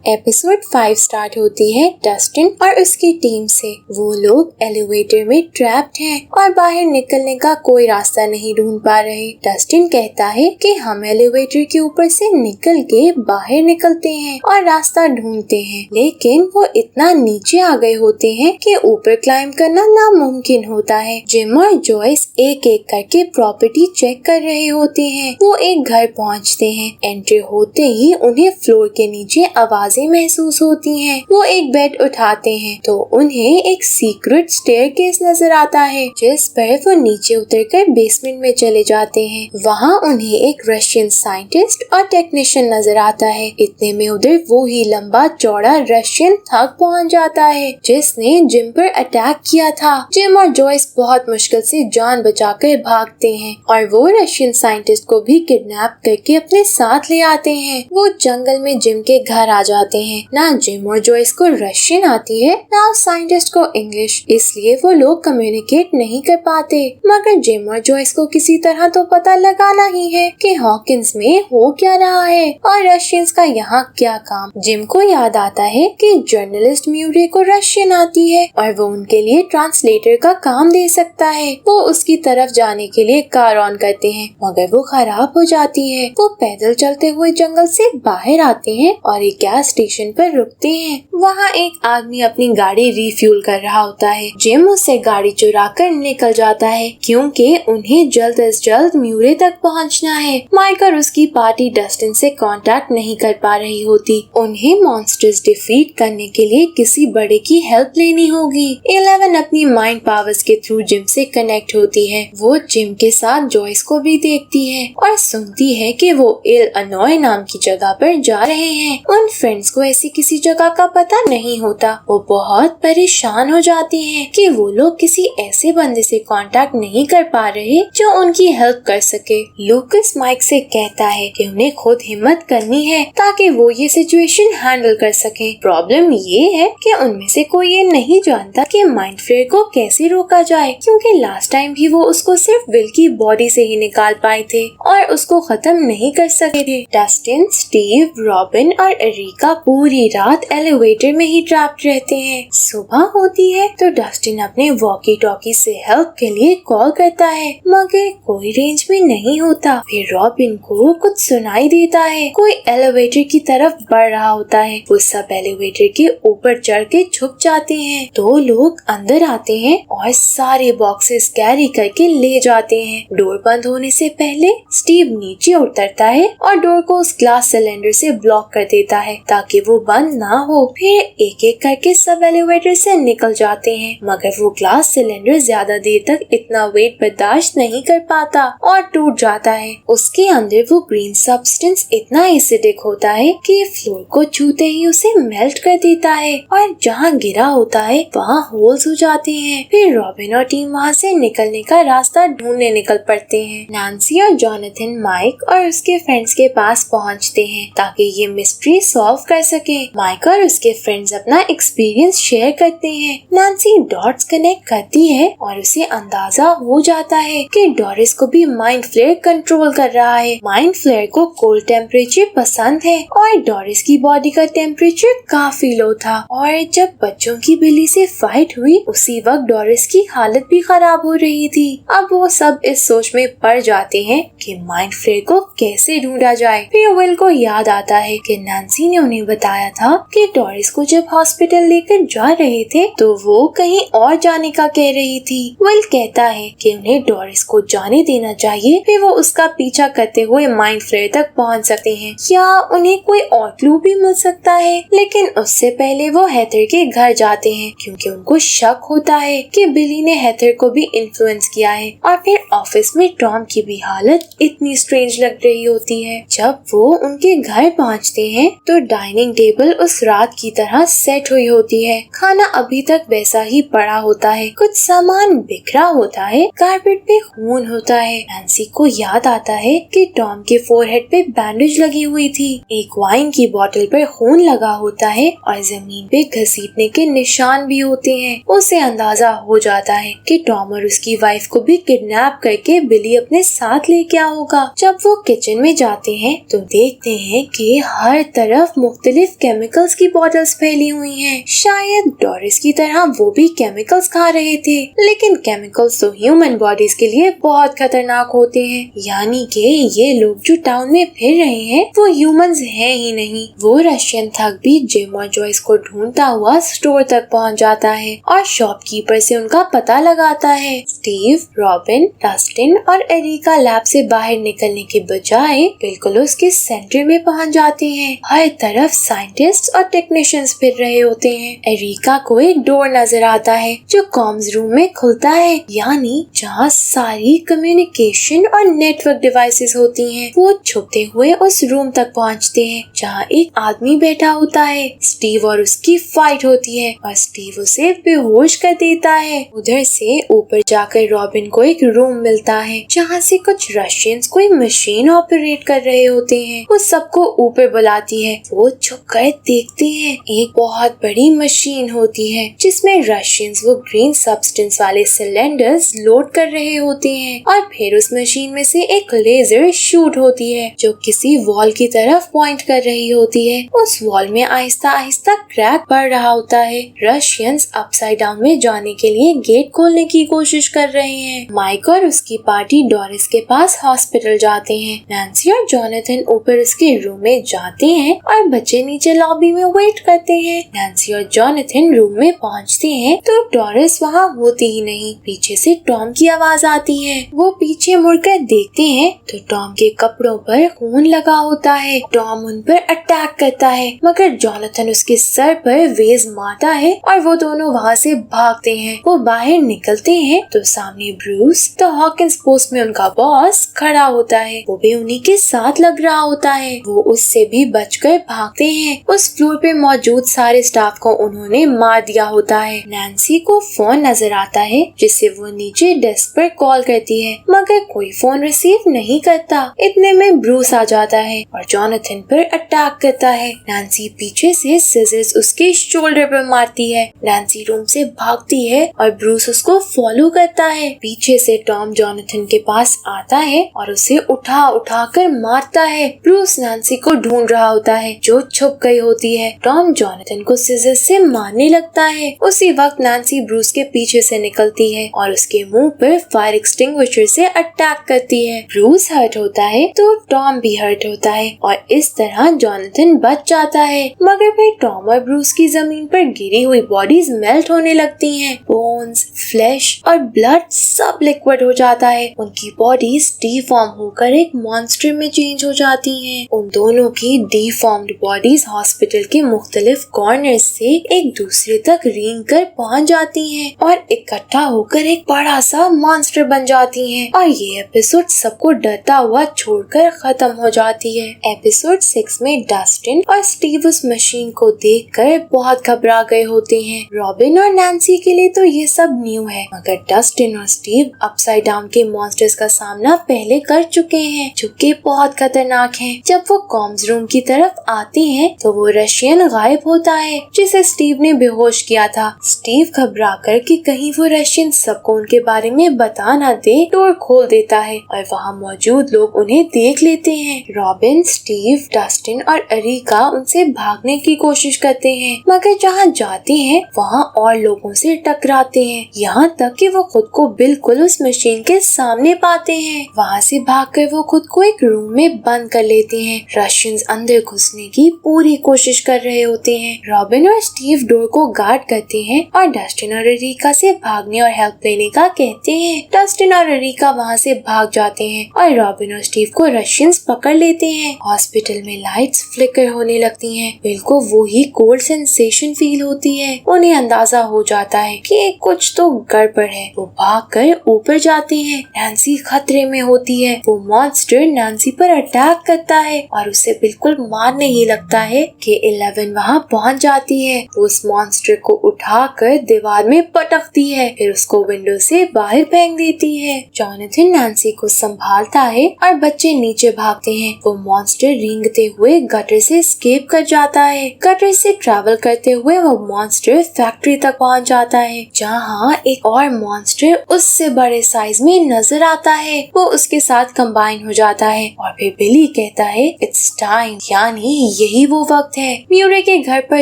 Episode 5 start होती है Dustin और उसकी टीम से। वो लोग एलिवेटर में ट्रैप्ड हैं और बाहर निकलने का कोई रास्ता नहीं ढूंढ पा रहे। डस्टिन कहता है कि हम एलिवेटर के ऊपर से निकल के बाहर निकलते हैं और रास्ता ढूंढते हैं, लेकिन वो इतना नीचे आ गए होते हैं कि ऊपर क्लाइंब करना नामुमकिन होता है। जिम और जॉयस एक एक करके प्रॉपर्टी चेक कर रहे होते हैं। वो एक घर पहुंचते हैं। एंट्री होते ही उन्हें फ्लोर के नीचे आवाजें महसूस होती हैं। वो एक बेड उठाते हैं तो उन्हें एक सीक्रेट स्टेयरकेस नजर आता है, जिस पर वो नीचे उतरकर बेसमेंट में चले जाते हैं। वहाँ उन्हें एक रशियन साइंटिस्ट और टेक्नीशियन नजर आता है। इतने में उधर वो ही लंबा चौड़ा रशियन थग पहुँच जाता है जिसने जिम पर अटैक किया था। जिम और जॉयस बहुत मुश्किल से जान बचाकर भागते हैं और वो रशियन साइंटिस्ट को भी किडनैप करके अपने साथ ले आते हैं। वो जंगल में जिम के घर आ जाते हैं। ना जिम और जॉयस को रशियन आती है, ना साइंटिस्ट को इंग्लिश, इसलिए वो लोग कम्युनिकेट नहीं कर पाते। मगर जिम और जॉयस को किसी तरह तो पता लगाना ही है कि हॉकिंस में हो क्या रहा है और रशियंस का यहाँ क्या काम। जिम को याद आता है कि जर्नलिस्ट म्यूरे को रशियन आती है और वो उनके लिए ट्रांसलेटर का काम दे सकता है। वो उसकी तरफ जाने के लिए कार ऑन करते हैं, मगर वो खराब हो जाती है। वो पैदल चलते हुए जंगल से बाहर आते हैं और एक गैस स्टेशन पर रुकते हैं। वहाँ एक आदमी अपनी गाड़ी रिफ्यूल कर रहा होता है। जिम उससे गाड़ी चुरा कर निकल जाता है क्योंकि उन्हें जल्द से जल्द म्यूरे तक पहुँचना है। माइक और उसकी पार्टी डस्टिन से कांटेक्ट नहीं कर पा रही होती। उन्हें मॉन्स्टर्स डिफीट करने के लिए किसी बड़े की हेल्प लेनी होगी। 11 अपनी माइंड पावर्स के थ्रू जिम से कनेक्ट होती है। वो जिम के साथ जॉयस को भी देखती है और सुनती है कि वो इलनॉय नाम की जगह पर जा रहे हैं। उन फ्रेंड्स को ऐसी किसी जगह का पता नहीं होता। वो बहुत परेशान हो जाती हैं कि वो लोग किसी ऐसे बंदे से कांटेक्ट नहीं कर पा रहे जो उनकी हेल्प कर सके। लूकस माइक से कहता है कि उन्हें खुद हिम्मत करनी है ताकि वो ये सिचुएशन हैंडल कर सके। प्रॉब्लम ये है कि उनमें से कोई ये नहीं जानता कि माइंड फ्लेयर को कैसे रोका जाए, क्योंकि लास्ट टाइम भी वो उसको सिर्फ विल की बॉडी से ही निकाल पाए थे और उसको खत्म नहीं कर सके थे। डस्टिन, स्टीव, रॉबिन और एरिका पूरी रात एलिवेटर में ही ट्रैप्ड रहते हैं। सुबह होती है तो डस्टिन अपने वॉकी टॉकी से हेल्प के लिए कॉल करता है, मगर कोई रेंज में नहीं होता। फिर रॉबिन को कुछ सुनाई देता है। कोई एलिवेटर की तरफ बढ़ रहा होता है। वो सब एलिवेटर के ऊपर चढ़ के छुप जाते हैं। 2 लोग अंदर आते हैं और सारे बॉक्सेस कैरी करके ले जाते हैं। डोर बंद होने से पहले स्टीव नीचे उतरता है और डोर को उस ग्लास सिलेंडर से ब्लॉक कर देता है ताकि वो बंद ना हो। फिर एक एक करके सब एलिवेटर से निकल जाते हैं, मगर वो ग्लास सिलेंडर ज्यादा देर तक इतना वेट बर्दाश्त नहीं कर पाता और टूट जाता है। उसके अंदर वो ग्रीन सब्सटेंस इतना एसिडिक होता है कि फ्लोर को छूते ही उसे मेल्ट कर देता है और जहाँ गिरा होता है वहाँ होल्स हो जाते हैं। फिर रॉबिन और टीम वहाँ से निकलने का रास्ता ढूंढने निकल पड़ते हैं। नैन्सी और जॉनथन माइक और उसके फ्रेंड्स के पास पहुँचते हैं ताकि ये मिस्ट्री सॉल्व कर सके। माइक और उसके फ्रेंड्स अपना एक्सपीरियंस शेयर करते हैं। नैन्सी डॉट्स कनेक्ट करती है और उसे अंदाजा हो जाता है कि डोरिस को भी माइंड फ्लेयर कंट्रोल कर रहा है। माइंड फ्लेयर को कोल्ड टेम्परेचर पसंद है और डोरिस की बॉडी का टेम्परेचर काफी लो था और जब बच्चों की बिल्ली से फाइट हुई उसी वक्त डोरिस की हालत भी खराब हो रही थी। अब वो सब इस सोच में पड़ जाते हैं कि माइंड फ्लेयर को कैसे ढूंढा जाए। फिर विल को याद आता है कि नैन्सी ने उन्हें बताया था कि डोरिस को जब हॉस्पिटल लेकर जा रहे थे तो वो कहीं और जाने का कह रही थी। विल कहता है कि उन्हें डोरिस को जाने देना चाहिए, फिर वो उसका पीछा करते हुए माइंड फ्लेयर तक पहुंच सकते हैं या उन्हें कोई और क्लू भी मिल सकता है। लेकिन उससे पहले वो हेथर के घर जाते हैं क्योंकि उनको शक होता है कि बिली ने हेथर को भी इन्फ्लुएंस किया है। और फिर ऑफिस में टॉम की भी हालत इतनी स्ट्रेंज लग रही होती है। जब वो उनके घर पहुंचते हैं तो डाइनिंग टेबल उस रात की तरह सेट हुई होती है। खाना अभी तक वैसा ही पड़ा होता है, कुछ सामान बिखरा होता है, कारपेट पे खून होता है। नैन्सी को याद आता है कि टॉम के फोरहेड पे बैंडेज लगी हुई थी। एक वाइन की बोतल पर खून लगा होता है और जमीन पे घसीटने के निशान भी होते हैं। उसे अंदाजा हो जाता है कि टॉम और उसकी वाइफ को भी किडनैप करके बिली अपने साथ ले गया होगा। जब वो किचन में जाते हैं तो देखते हैं कि हर तरफ मुख्तलिफ केमिकल्स की बॉटल्स फैली हुई हैं। शायद डोरिस की तरह वो भी केमिकल्स खा रहे थे, लेकिन केमिकल्स तो ह्यूमन बॉडीज के लिए बहुत खतरनाक होते हैं। यानी कि ये लोग जो टाउन में फिर रहे हैं वो ह्यूमंस हैं ही नहीं। वो रशियन थग भी जिम और जॉयस को ढूंढता हुआ स्टोर तक पहुंच जाता है और शॉपकीपर से उनका पता लगाता है। स्टीव, रॉबिन, डस्टिन और एरिका लैब से बाहर निकलने के बजाय बिल्कुल उसके सेंटर में पहुंच जाते हैं। हर तरफ साइंटिस्ट और टेक्नीशियंस फिर रहे होते हैं। एरिका को एक डोर नजर आता है जो कॉम्स रूम में खुलता है, यानी जहाँ सारी कम्युनिकेशन और नेटवर्क डिवाइसेस होती हैं। वो छुपते हुए उस रूम तक पहुँचते हैं जहाँ एक आदमी बैठा होता है। स्टीव और उसकी फाइट होती है और स्टीव उसे बेहोश कर देता है। उधर से ऊपर जाकर रॉबिन को एक रूम मिलता है जहाँ से कुछ रशियंस कोई मशीन ऑपरेट कर रहे होते हैं। वो सबको ऊपर बुलाती है। वो छुपकर देखते हैं एक बहुत बड़ी मशीन होती है जिसमें रशियंस वो ग्रीन सब्सटेंस वाले सिलेंडर्स लोड कर रहे होते हैं और फिर उस मशीन में से एक लेजर शूट होती है जो किसी वॉल की तरफ पॉइंट कर रही होती है। उस वॉल में आहिस्ता आहिस्ता क्रैक पड़ रहा होता है। रशियंस अपसाइड डाउन में जाने के लिए गेट खोलने की कोशिश कर रहे हैं। माइक और उसकी पार्टी डोरिस के पास हॉस्पिटल जाते हैं। नैन्सी और जोनाथन ऊपर उसके रूम में जाते हैं और बच्चे नीचे लॉबी में वेट करते हैं। नैन्सी और जोनाथन रूम में पहुंचते हैं तो डोरिस वहाँ होती ही नहीं। पीछे से टॉम की आवाज आती है। वो पीछे मुड़कर देखते हैं तो टॉम के कपड़ों पर खून लगा होता है। टॉम उन पर अटैक करता है मगर जोनाथन उसके सर पर वेज मारता है और वो दोनों वहाँ से भागते हैं। वो बाहर निकलते हैं तो सामने ब्रूस द हॉकिंस पोस्ट में उनका बॉस खड़ा होता है। वो भी उन्हीं के साथ लग रहा होता है। वो उससे भी बचकर भागते हैं। उस फ्लोर पे मौजूद सारे स्टाफ को उन्होंने मार दिया होता है। नैन्सी को फोन नजर आता है जिससे वो नीचे डेस्क पर कॉल करती है मगर कोई फोन रिसीव नहीं करता। इतने में ब्रूस आ जाता है और जोनाथन पर अटैक करता है। नैन्सी पीछे से सिजर्स उसके शोल्डर पर मारती है। नैन्सी रूम से भागती है और ब्रूस उसको फॉलो करता है। पीछे से टॉम जोनाथन के पास आता है और उसे उठा उठा कर मारता है। ब्रूस नैन्सी को ढूंढ रहा होता है जो छुप गई होती है। टॉम जोनाथन को सिजर्स से मारने लगता है। उसी वक्त नैन्सी ब्रूस के पीछे से निकलती है और उसके मुंह पर फायर एक्सटिंग्विशर से अटैक करती है। ब्रूस हर्ट होता है तो टॉम भी हर्ट होता है और इस तरह जोनाथन बच जाता है। मगर फिर टॉम और ब्रूस की जमीन पर गिरी हुई बॉडीज मेल्ट होने लगती हैं। बोन्स, फ्लैश और ब्लड सब लिक्विड हो जाता है। उनकी बॉडीज डिफॉर्म होकर एक मॉन्स्टर में चेंज हो जाती हैं। उन दोनों की डिफॉर्म्ड बॉडीज हॉस्पिटल के मुख्तलिफ कॉर्नर से एक दूसरे तक रेंग कर पहुंच जाती हैं और इकट्ठा होकर एक बड़ा सा मॉन्स्टर बन जाती हैं। और ये एपिसोड सबको डरता हुआ छोड़कर खत्म हो जाती है। एपिसोड 6 में डस्टिन और स्टीव उस मशीन को देखकर बहुत घबरा गए होते हैं। रॉबिन और नैन्सी के लिए तो ये सब न्यू है मगर डस्टिन और स्टीव अपसाइड डाउन के मॉन्स्टर्स का सामना पहले कर चुके हैं जो कि बहुत खतरनाक हैं। जब वो कॉम्स रूम की तरफ आते हैं तो वो रशियन गायब होता है जिसे स्टीव ने बेहोश किया था। स्टीव घबराकर कि कहीं वो रशियन सबको उनके बारे में बता न दे डोर खोल देता है और वहाँ मौजूद लोग उन्हें देख लेते हैं। रॉबिन, स्टीव, डस्टिन और एरिका उनसे भागने की कोशिश करते हैं मगर जहाँ जाते हैं वहाँ और लोगों से टकराते हैं, यहाँ तक कि वो खुद को बिल्कुल उस मशीन के सामने पाते हैं। वहाँ से भागकर वो खुद को एक रूम में बंद कर लेते हैं। रशियंस अंदर घुसने की पूरी कोशिश कर रहे होते हैं। रॉबिन और स्टीव डोर को गार्ड करते हैं और डस्टिन और एरिका से भागने और हेल्प लेने का कहते हैं। डस्टिन और एरिका वहाँ से भाग जाते हैं और रॉबिन और स्टीव को रशियंस पकड़ लेते हैं। हॉस्पिटल में लाइट्स फ्लिकर होने लगती हैं। बिल को वो ही कोल्ड सेंसेशन फील होती है। उन्हें अंदाजा हो जाता है कि कुछ तो गड़बड़ है। वो भागकर ऊपर जाते हैं। नैन्सी खतरे में होती है। वो मॉन्स्टर नैन्सी पर अटैक करता है और उसे बिल्कुल मारने ही लगता है कि 11 वहाँ पहुँच जाती है। वो उस मॉन्स्टर को उठाकर दीवार में पटकती है, फिर उसको विंडो से बाहर फेंक देती है। जोनाथन नैन्सी को संभालता है और बच्चे नीचे भागते हैं। वो मॉन्स्टर रेंगते हुए गटर से एस्केप कर जाता है। गटर से ट्रैवल करते हुए वो मॉन्स्टर फैक्ट्री तक पहुँच जाता है जहाँ एक और मॉन्स्टर उससे बड़े साइज में नजर आता है। वो उसके साथ कंबाइन हो जाता है और फिर बिली कहता है इट्स टाइम, यानी यही वो वक्त है। म्यूरे के घर पर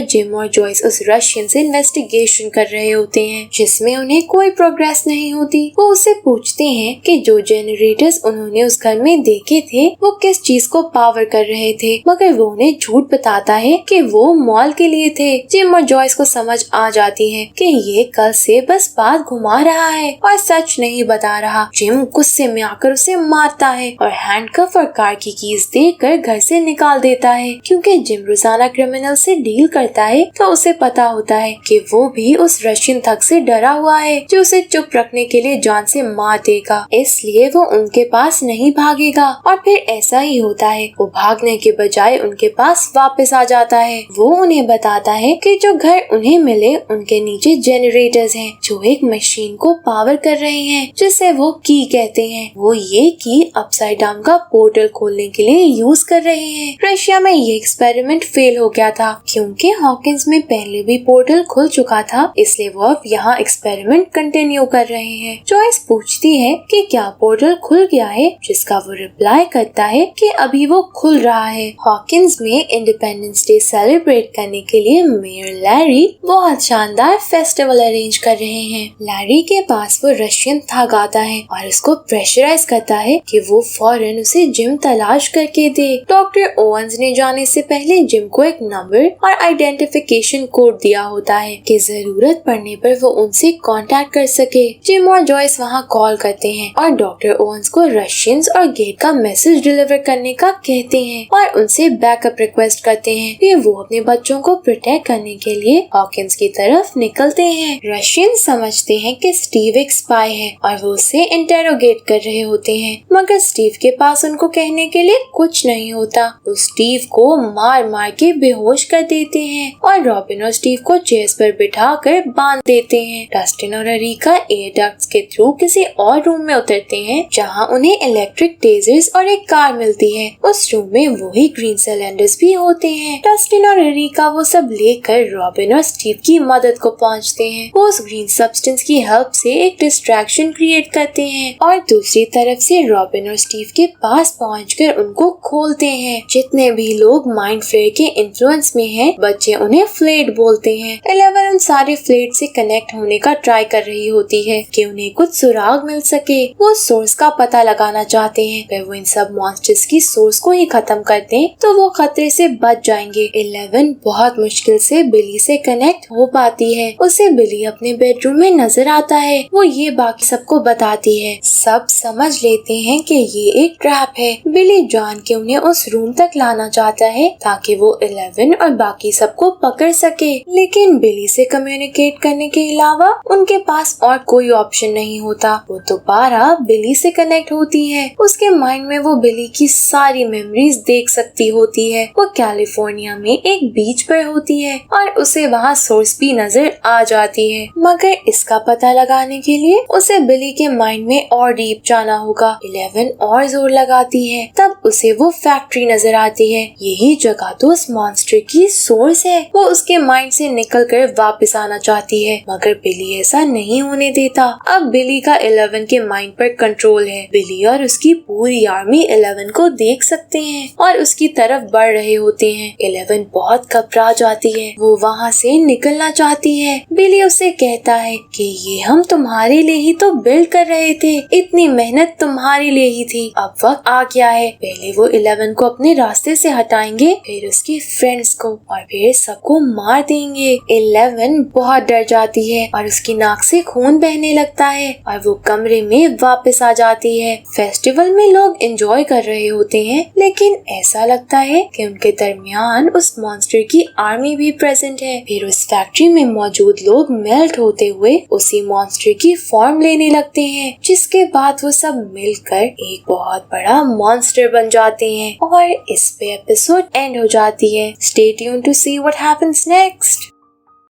जिम और जॉयस उस रशियन से इन्वेस्टिगेशन कर रहे होते हैं जिसमें उन्हें कोई प्रोग्रेस नहीं होती। वो उससे पूछते हैं कि जो जनरेटर्स उन्होंने उस घर में देखे थे वो किस चीज को पावर कर रहे थे, मगर वो उन्हें झूठ बताता है कि वो मॉल के लिए थे। जिम और जॉयस को समझ आ जाती है कि ये कल से बस बात घुमा रहा है और सच नहीं बता रहा। जिम गुस्से में आकर उसे मारता है और हैंडकफ और कार की कीज देकर घर से निकाल देता है। क्योंकि जिम रोजाना क्रिमिनल से डील करता है तो उसे पता होता है कि वो भी उस रशियन थग से डरा हुआ है जो उसे चुप रखने के लिए जान से मार देगा, इसलिए वो उनके पास नहीं भागेगा। और फिर ऐसा ही होता है, वो भागने के बजाय उनके पास वापस आ जाता है। वो उन्हें बताता है कि जो घर उन्हें मिले उनके नीचे जनरेटर्स हैं जो एक मशीन को पावर कर रहे हैं जिसे वो की कहते हैं। वो ये की अपसाइड डाउन का पोर्टल खोलने के लिए यूज कर रहे हैं। रशिया में ये एक्सपेरिमेंट फेल हो गया था क्योंकि हॉकिंस में पहले भी पोर्टल खुल चुका था, इसलिए वो अब यहाँ एक्सपेरिमेंट कंटिन्यू कर रहे हैं। जॉयस पूछती है कि क्या पोर्टल खुल गया है, जिसका वो रिप्लाई करता है कि अभी वो खुल रहा है। हॉकिंस में इंडिपेंडेंस डे सेलिब्रेट करने के लिए मेयर लैरी बहुत शानदार फेस्टिवल अरेंज कर रहे हैं। लैरी के पास वो रशियन थग आता है और उसको प्रेशराइज करता है कि वो फौरन उसे जिम तलाश करके दे। डॉक्टर ओवंस ने जाने से पहले जिम को एक नंबर और आइडेंटिफिकेशन कोड दिया होता है कि जरूरत पड़ने पर वो उनसे कांटेक्ट कर सके। जिम और जॉयस वहाँ कॉल करते हैं और डॉक्टर ओवंस को रशियंस और गेट का मैसेज डिलीवर करने का कहते हैं और उनसे बैकअप रिक्वेस्ट करते हैं। फिर वो अपने बच्चों को प्रोटेक्ट करने के लिए हॉकिंस की तरफ निकलते हैं। रशियंस समझते हैं कि स्टीव एक स्पाई है और वो उसे इंटेरोगेट कर रहे होते हैं, मगर स्टीव के पास उनको कहने के लिए कुछ नहीं होता। वो स्टीव को मार मार के बेहोश कर देते हैं और रॉबिन और स्टीव को चेयर्स पर बिठा कर बांध देते हैं। डस्टिन और अरीका एयर डक्ट्स के थ्रू किसी और रूम में उतरते हैं जहां उन्हें इलेक्ट्रिक टेजर्स और एक कार मिलती है। उस रूम में वही ग्रीन सिलेंडर्स भी होते हैं। डस्टिन और अरीका वो सब लेकर रॉबिन और स्टीव की मदद को पहुंचते हैं। वो उस ग्रीन सब्सटेंस की हेल्प से एक डिस्ट्रैक्शन क्रिएट करते हैं और दूसरी तरफ से रॉबिन और स्टीव के पास पहुंचकर उनको खोलते हैं। जितने भी लोग माइंड फ्लेयर के इन्फ्लुएंस में हैं, बच्चे उन्हें फ्लेट बोलते हैं। 11 उन सारे फ्लेट से कनेक्ट होने का ट्राई कर रही होती है कि उन्हें कुछ सुराग मिल सके। वो सोर्स का पता लगाना चाहते हैं। अगर वो इन सब मॉन्स्टर्स की सोर्स को ही खत्म कर दें तो वो खतरे से बच जाएंगे। 11 बहुत मुश्किल से बिली से कनेक्ट हो पाती है। उसे बिली अपने बेडरूम में नजर आता है। वो ये बाकी सबको बताती है। सब समझ लेते हैं कि ये एक ट्रैप है। बिली जान के उन्हें उस रूम तक लाना चाहता है ताकि वो 11 और बाकी सबको पकड़ सके, लेकिन बिली से कम्युनिकेट करने के अलावा उनके पास और कोई ऑप्शन नहीं होता। वो दोबारा बिली से कनेक्ट होती है। उसके माइंड में वो बिली की सारी मेमोरीज देख सकती होती है। वो कैलिफोर्निया में एक बीच पर होती है और उसे वहाँ सोर्स भी नजर आ जाती है, मगर इसका पता लगाने के लिए उसे बिली के माइंड में और डीप जाना होगा। 11 और जोर लगाती है, तब उसे वो फैक्ट्री नजर आती है। यही जगह तो उस मॉन्स्टर की सोर्स है। वो उसके माइंड से निकलकर वापस आना चाहती है, मगर बिली ऐसा नहीं होने देता। अब बिली का 11 के माइंड पर कंट्रोल है। बिली और उसकी पूरी आर्मी 11 को देख सकते हैं और उसकी तरफ बढ़ रहे होते हैं। 11 बहुत घबरा जाती है। वो वहाँ से निकलना चाहती है। बिली उसे कहता है कि ये हम तुम्हारे लिए ही तो बिल्ड कर रहे थे, इतनी मेहनत तुम्हारे लिए ही थी। अब वक्त आ गया है, पहले वो 11 को अपने रास्ते से हटाएंगे, फिर उसके फ्रेंड्स को और फिर सबको मार देंगे। 11 बहुत डर जाती है और उसकी नाक से खून बहने लगता है और वो कमरे में वापस आ जाती है। फेस्टिवल में लोग एंजॉय कर रहे होते हैं, लेकिन ऐसा लगता है कि उनके दरमियान उस मॉन्स्टर की आर्मी भी प्रेजेंट है। फिर उस फैक्ट्री में मौजूद लोग मेल्ट होते हुए उसी मॉन्स्टर की फॉर्म लेने लगते हैं, जिसके बाद वो सब मिलकर एक बहुत बड़ा मॉन्स्टर बन जाते हैं और इस पे एपिसोड एंड हो जाती है। Stay tuned to see what happens next.